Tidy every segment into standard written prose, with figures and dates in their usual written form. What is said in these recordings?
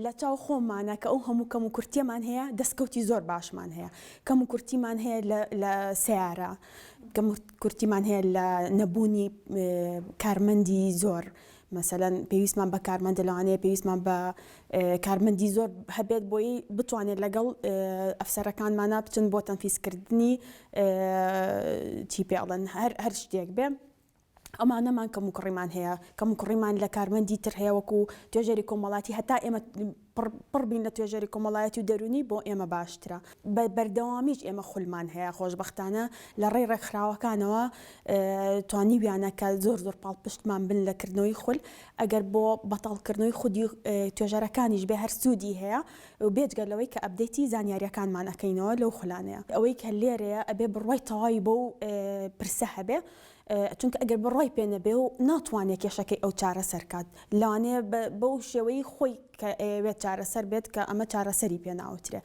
لە چاو خۆمانە کە ئەو هەموو کەم و کورتیەمان هەیە دەستکەوتی زۆر باشمان هەیە کەم و کورتیمان هەیە لە سیارە کەم و کورتیمان هەیە لە نەبوونی کارمەندی زۆر مثلەن پێویستمان بە کارمەندە لەوانەیە پێویستمان بە کارمەندی زۆر هەبێت بۆی بتوانێت لەگەڵ ئەفسەرەکانمانە بچن بۆ تەنفیسکردنی چی پێڵێن هەر شتێک بێ ئەمانەمان کەم و کوڕیمان هەیە کەم و کوڕیمان لە کارمەندی تر هەیە وەکو توێژەری کۆمەڵاتی هەتا ئێمە پڕبین لە توێژەری کۆمەڵایەتی و دەرونی بۆ ئێمە باشترە بەردەوامیش ئێمە خولمان هەیە خۆشبەختانە لە ڕێی ڕێکخراوەکانەوە توانیویانە کە زۆر پاڵپشتمان بن لەکردنەوەی خول ئەگەر بۆ بەتاڵکردنەوەی خودی توێژەرەکانیش بێ هەر سوودی هەیە و بێجگەلەوەی کە ئەبدەیتی زانیاریەکانمان ئەەکەینەوە لەو خولانەیە ئەوەی کە لێرەیە ئەبێ بڕوای تەواوی بۆ پرسە هەبێ چونکە ئەگەر بڕای پێ نەبێ و ناتوانێت کێشەکەی ئەو چارەسەر کات لەوانەیە بەو شێوەی خۆی کە ئەوێت چارەسەر بێت کە ئەمە چارەسەری پێ ناوترێ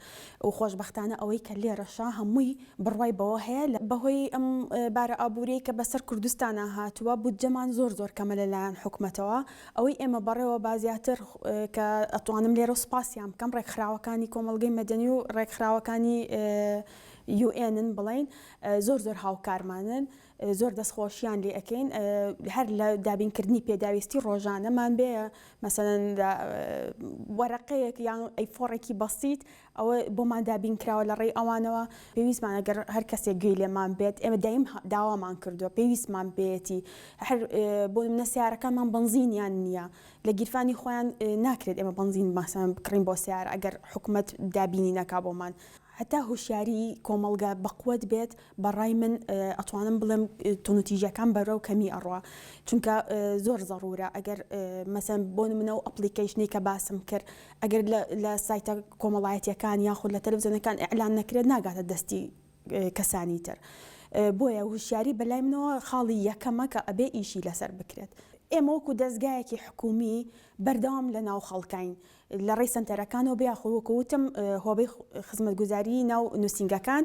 و خۆشبەختانە ئەوەی کە لێرەشا هەمووی بڕوای بەوە هەیە بەهۆی ئەم بارە ئابوورەی کە بەسەر کوردستانە هاتووە بودجەمان زۆر کەمە لەلایەن حکوومەتەوە ئەوەی ئێمە بەڕێوە بازیاتر کە ئەتوانم لێرە و سپاسیان بکەم ڕێکخراوەکانی کۆمەڵگەی مەدەنی و ڕێکخراوەکانی UN بڵین زۆر هاوکارمانن زۆر دەستخۆشیان لێ ئەەکەین هەر لە دابینکردنی پێداویستی ڕۆژانەمان بێ مەسەلەن وەرەقەیەک یان ئەیفۆڕێکی بەسیط ئەوە بۆمان دابینکراوە لە ڕێی ئەوانەوە پێویستمان ئەگەر هەر کەسێک گوێی لێمان بێت ئێمە دایم داوامان کردووە پێویستمان بێتی هەر بۆ منە سیارەکانمان بنزینیان نییە لە گیرفانی خۆیان ناکرێت ئێمە بنزین ماسەن بکڕین بۆ سیارە ئەگەر حکوومەت دابینی نەکا بۆمان هەتا هوشیاری کۆمەڵگە بەقوت بێت بەڕای من ئەتوانم بڵێم تونوتیژەکان بەرەو کەمی ئەڕوا چونکە زۆر زەڕورە ئەگەر مەسەن بۆ منە و ئەپلیکیشنی کە باسم کرد ئەگەر لە سایتە کۆمەڵایەتیەکان یاخود لە تەلەڤیزیۆنەکان ئیعلان نەکرێت ناگاتە دەستی کەسانی تر بۆیە هوشیاری بەلای منەوە خاڵی یەکەمە کە ئەبێ ئیشی لەسەر بکرێت ئێمە وەکو دەستگایەکی حکومی بەردەوام لە ناو خەڵکین لە ڕێی سنتەرەکانەوە بێخۆوەکەوتم هۆبەی خزمەتگوزاری ناو نووسنگەکان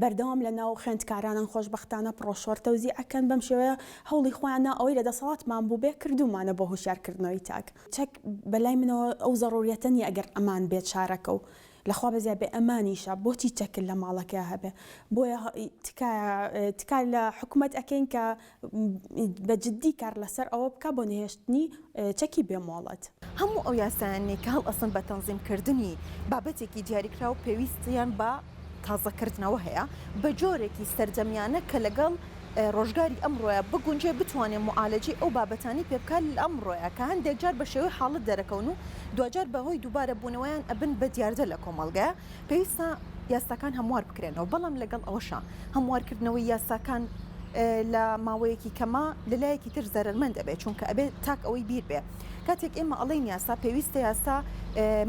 بەردەوام لە ناو خوێندکارانان خۆشبەختانە پرۆشۆر تەوزی ئەکەن بەم شێوەیە هەوڵی خۆیانە ئەوەی لە دەسەڵاتمان بوو بێ کردومانە بۆ هوشیارکردنەوەی تاک چەک بەلای منەوە ئەو زەڕوریەتە نیە ئەگەر ئەمان بێت شارەکە و لەخوا بەزیە بێ ئەمانیشە بۆچی چەکل لە ماڵەکە هەبێ بۆیە تکا لە حکوومەت ئەەکەین کە بەجددی کار لەسەر ئەوە بکە بۆ نهێشتنی چەکی بێمۆڵەت هەموو ئەو یاسایانێک کە هەڵ ئەسن بە تەنزیمکردنی بابەتێکی دیاریکرا و پێویستیان بە تازەکردنەوە هەیە بە جۆرێکی سەردەمیانە کە لەگەڵ ڕۆژگاری ئەمڕۆیە بگونجێ بتوانێت معالەجی ئەو بابەتانی پێبکات لە ئەمڕۆیە کە هەندێک جار بە شێوەی حاڵت دەرەکەون و دوجار بەهۆی دووبارە بوونەوەیان ئەبن بە دیاردە لە کۆمەڵگە پێویستە یاساکان هەموار بکرێنەوە بەڵام لەگەڵ ئەوەشە هەموارکردنەوەی یاساکان لە ماوەیەکی کەما لەلایەکی تر زەرمەند ئەبێت چونکە ئەبێت تاک ئەوەی بیر بێ کاتێک ئێمە ئەڵین یاسا پێویستە یاسا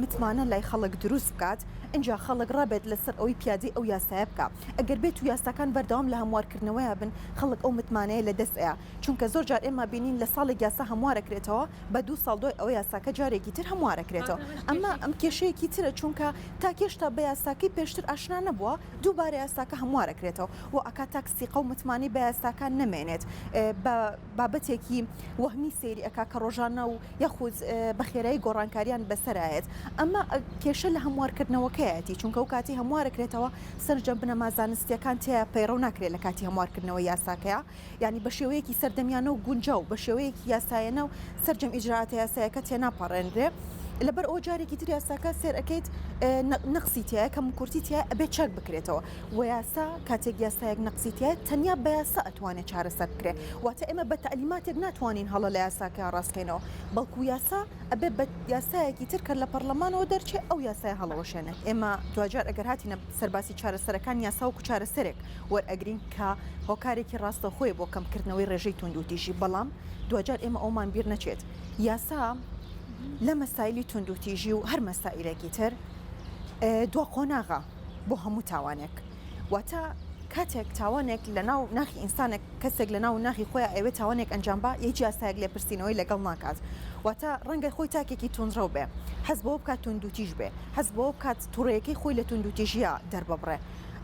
متمانە لای خەڵک دروست بکات اینجا خەڵک ڕابێت لەسەر ئەوەی پیادەی ئەو یاسایە بکە ئەگەر بێت و یاساکان بەردەوام لە هەموارکردنەوەیە بن خەڵک ئەو متمانەیە لە دەستەیە چونکە زۆر جار ئێمە بینین لە ساڵێک یاسا هەموارەکرێتەوە بە 2 ساڵ دوای ئەو یاساکە جارێکی تر هەموارەکرێتەوە ئەمە ئەم کێشەیەکی ترە چونکە تا کێشتا بە یاساکەی پێشتر ئاشنا نەبووە دووبارە یاساکە هەموارەکرێتەوە و ئەکا تاکسیقە و متمانی بە یاساکان نەمێنێت بە بابەتێکی وەهمی سەیری ئەکا کە ڕۆژانە و یاخود بە خێرایی گۆڕانکاریان بەسەرایەت ئەمە کێشە لە هەموارکردنەوەکەیەتی چونکە و کاتی هەموارەکرێتەوە سەرجەم بنەما زانستیەکان تێ پەیڕەو ناکرێت لە کاتی هەموارکردنەوە یاساکەیە یعنی بە شێوەیەکی سەردەمیانە و گونجە و بە شێوەیەکی یاسایەنە و سەرجەم ئیجرعاتە یاسایەکە تێناپەڕێنرێ لەبەر ئەو جارێکی تر یاساکە سێر ئەەکەیت نەقسی تایە کەم کورتی تایە ئەبێت چەک بکرێتەوە و یاسا کاتێک یاسایەک نەقسی تایە تەنیا بە یاسا ئەتوانێت چارەسەر بکرێت واتە ئێمە بە تەعلیماتێک ناتوانین هەڵە لە یاساکە ڕاستکەینەوە بەڵکو یاسا ئەبێت بە یاسایەکی تر کە لە پەرلەمانەوە دەرچێت ئەو یاسای هەڵەوەشێنێت ئێمە دوجار ئەگەر هاتیینە سەرباسی چارەسەرەکان یاسا و چارەسەرێک وەرئەگرین کە هۆکارێکی ڕاستە خۆی بۆ کەمکردنەوەی ڕێژەی توندوتیژی بەڵام دوجار ئێمە ئەومان بیر نەچێت یاسا لە مەسایلی توندوتیژی و هەر مەسائلێکی تر دوا قۆناغا بۆ هەموو تاوانێک واتە کاتێک تاوانێک لە ناو ناخی ئینسانێک کەسێک لە ناو ناخی خۆی ئەوێت تاوانێک ئەنجام با یەکی یاسایەک لێ پرسیینەوەی لەگەڵ ناکات واتە ڕەنگە خۆی تاکێکی تونندڕەو بێ حەز بۆ بکات توندوتیژ بێ حەز بۆ بکات تووڕەیەکەی خۆی لە توندوتیژیە دەرببڕێ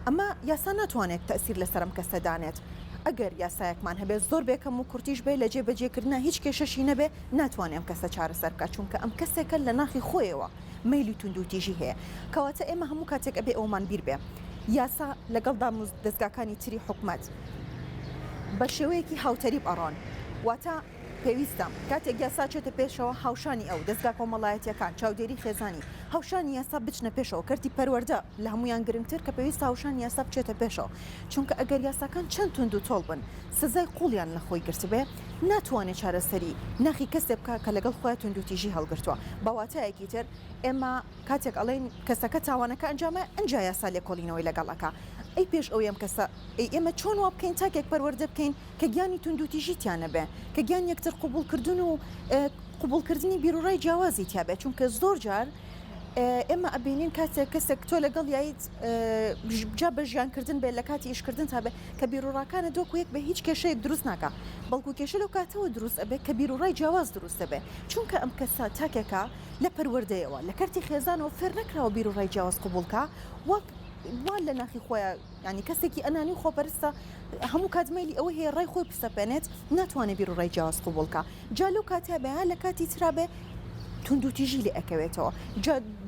ئەمە یاسا ناتوانێت تەسیر لەسەرم کەسەدانێت ئەگەر یاسایەکمان هەبێت زۆر بێکەم و کورتیش بێ لە جێبەجێکردنا هیچ کێشەشی نەبێ ناتوانێت ئەم کەسە چارەسەر بکات چونکە ئەم کەسێکە لە ناخی خۆیەوە مەیلی توندوتیژی هەیە کەواتە ئێمە هەموو کاتێک ئەبێ ئەومان بیر بێ یاسا لەگەڵ دەستگاکانی تری حکومەت بە شێوەیەکی هاوتەریب ئەڕۆن واتە پێویستە کاتێک یاسا چێتە پێشەوە هاوشانی ئەو دەستگا کۆمەڵایەتیەکان چاودێری خێزانی هاوشانی یاسا بچنە پێشەوە کەرتی پەروەردە لە هەمویان گرنگتر کە پێویستە هاوشانی یاسا بچێتە پێشەوە چونکە ئەگەر یاساکان چەند تونند و تۆڵ بن سزای قوڵیان لە خۆی گرت بێ ناتوانێت چارەسەری ناخی کەسێ بکە کە لەگەڵ خۆیان توندوتیژی هەڵگرتووە بەواتایەکی تر ئێمە کاتێک ئەڵێن کەسەکە تاوانەکە ئەنجامە ئەنج یاسا لێکۆڵینەوەی لەگەڵەکە ئەی پێش ئەو ئەم کەسە ئێمە چۆن وا بکەین تاکێک پەروەردە بکەین کە گیانی توندوتیژیتیانە بێ کە گیان یەکتر قوبولکردن و قوبولکردنی بیرروڕای جیاوازی تیابێت چونکە زۆر جار ئێمە ئەبینین کاتێک کەسێک تۆ لەگەڵ یایت جا بە ژیانکردن بێت لە کاتی ئیشکردن تا بێت کە بیرروڕاکانە دۆکو یەک بە هیچ کێشەیەک دروست ناکە بەڵکو کێشە لەو کاتەوە دروست ئەبێت کە بیرروڕای جیاواز دروستە بێ چونکە ئەم کەسە تاکێکە لە پەروەردەیەوە لە کارتی خێزانەوە فێر نەکراوە بیرروڕای جیاواز قوبولکە وان لە ناخی خۆیان ینی کەسێکی ئەنانی خۆپەرستە هەموو کاتمەلی ئەوە هەیە ڕای خۆی پسەپێنێت ناتوانێت بیرروڕای جیاواز قوبولکە جا لەو کاتیا بێ لە کاتی ترابێ توندوتیژی لێ ئەکەوێتەوە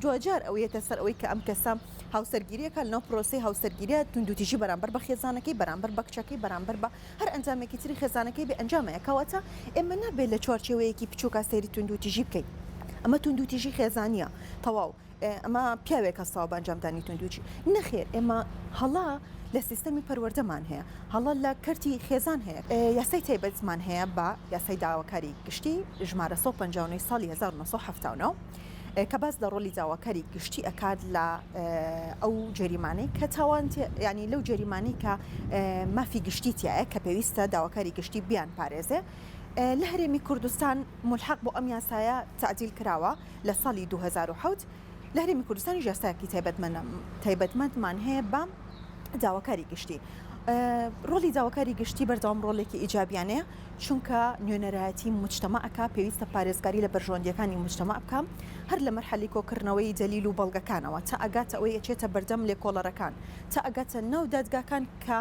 جوجار ئەوەیەتە سەر ئەوەی کە ئەم کەسە هاوسەرگیریەکە لەناو پرۆسی هاوسەرگیریە توندوتیژی بەرامبەر بە خێزانەکەی بەرامبەر بە کچەکەی بەرامبەر بە هەر ئەنجامێکی تری خێزانەکەی بێ ئەنجامەیە کەواتە ئێمە نابێت لە چوارچێوەیەکی بچووکە سەیری توندوتیژی بکەین ئەمە توندوتیژی خێزانیە تەواو ئەمە پیاوێک هەستاوە بە ئەنجامدانی توندوتیژی نەخێر ئێمە هەڵا لە سیستەمی پەروەردەمان هەیە هەڵا لە کەرتی خێزان هەیە یاسای تایبەتمان هەیە بە یاسای داواکاری گشتی ژمارە 159 ساڵی 1970 کە باس لە ڕۆلی داواکاری گشتی ئەکات لە ئەو جەریمانەی کە تاوان ینی لەو جەریمانی کە مافی گشتیتیایە کە پێویستە داواکاری گشتی بیان پارێزێ لە هەرێمی کوردستان ملحق بۆ ئەم یاسایە تعدیل کراوە لە ساڵی 2007 لە هەرێمی کوردستانی یاسایەکی تایبەتمەندمان هەیە بە داواکاری گشتی ڕۆلی داواکاری گشتی بەردەوام ڕۆڵێکی ئیجابیانەیە چونکە نوێنەرایەتی مجتەمەعەکە پێویستە پارێزگاری لە بەرژۆندیەکانی مجتەمەع بکەم هەر لە مەرحەلی کۆکردنەوەی دەلیل و بەڵگەکانەوە تا ئەگاتە ئەوەی ئەچێتە بەردەم لێکۆڵەرەکان تا ئەگاتە ناو دادگاکان کە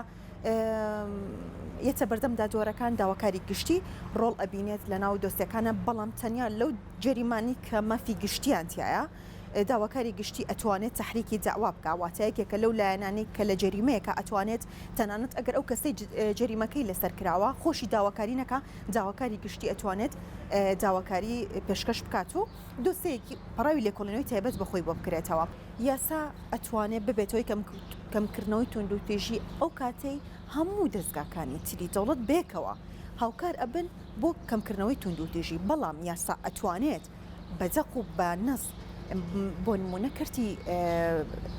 یەتە بەردەم دادوەرەکان داواکاری گشتی ڕۆڵ ئەبینێت لە ناو دۆستەکانە بەڵام تەنیا لەو جەریمانی کە مافی گشتیان تایە داواکاری گشتی ئەتوانێت تحریکی داوا بکە واتایەکێکە لەو لایەنانی کە لە جەریمەیەکە ئەتوانێت تەنانەت ئەگەر ئەو کەسەی جەریمەکەی لەسەر کراوە خۆشی داواکاری نەکە داواکاری گشتی ئەتوانێت داواکاری پێشکەش بکات و دۆستەیەکی پەڕاوی لێکۆڵینەوەی تایبەت بەخۆی بۆ بکرێتەوە یاسا ئەتوانێت ببێتەوەی کەمکردنەوەی توندوتیژی ئەو کاتەی هەموو دەستگاکانی تری دەوڵەت بێکەوە هاوکار ئەبن بۆ کەمکردنەوەی توندوتیژی بەڵام یاسا ئەتوانێت بەجەق و بە نەس بۆ نمونە کەرتی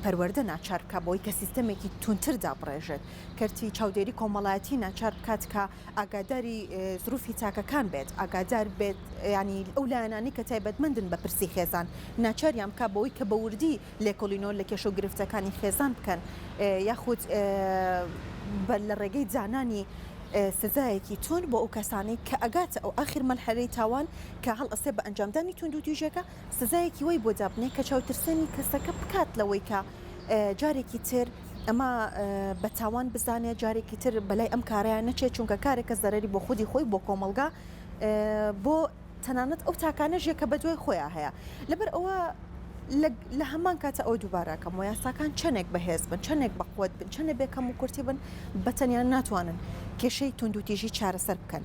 پەروەردە ناچار بکە بۆی کە سیستەمێکی تونتر دابڕێژێت کەرتی چاودێری کۆمەڵایەتی ناچار بکات کە ئاگاداری زروفی تاکەکان بێت ئاگادار بێت ینی ئەو لایەنانی کە تایبەتمەندن بە پرسی خێزان ناچاریان بکە بەوەی کە بە وردی لێکۆڵینەوە لە کێشە و گرفتەکانی خێزان بکەن یاخود لە ڕێگەی جانانی سزایەکی تون بۆ ئەو کەسانی کە ئەگاتە ئەو ئاخر مەرحەلەی تاوان کە هەڵ ئەسێ بە ئەنجامدانی توندوتیژەکە سزایەکی وەی بۆ دابنێ کە چاوترسێنی کەسەکە بکات لەوەی کە جارێکی تر ئەمە بە تاوان بزانێت جارێکی تر بەلای ئەم کارەیان نەچێت چونکە کارێکە زەرەری بۆ خودی خۆی بۆ کۆمەلگا بۆ تەنانەت ئەو تاکانەژێک کە بە دوای خۆیان هەیە لەبەر ئەوە لە هەمان کاتە ئەو دووبارەکەم و یاساکان چەندێک بەهێز بن چەندێک بەقوت بن چەندە بێکەم و کورتی بن بەتەنیان ناتوانن کێشەی توندوتیژی چارەسەر بکەن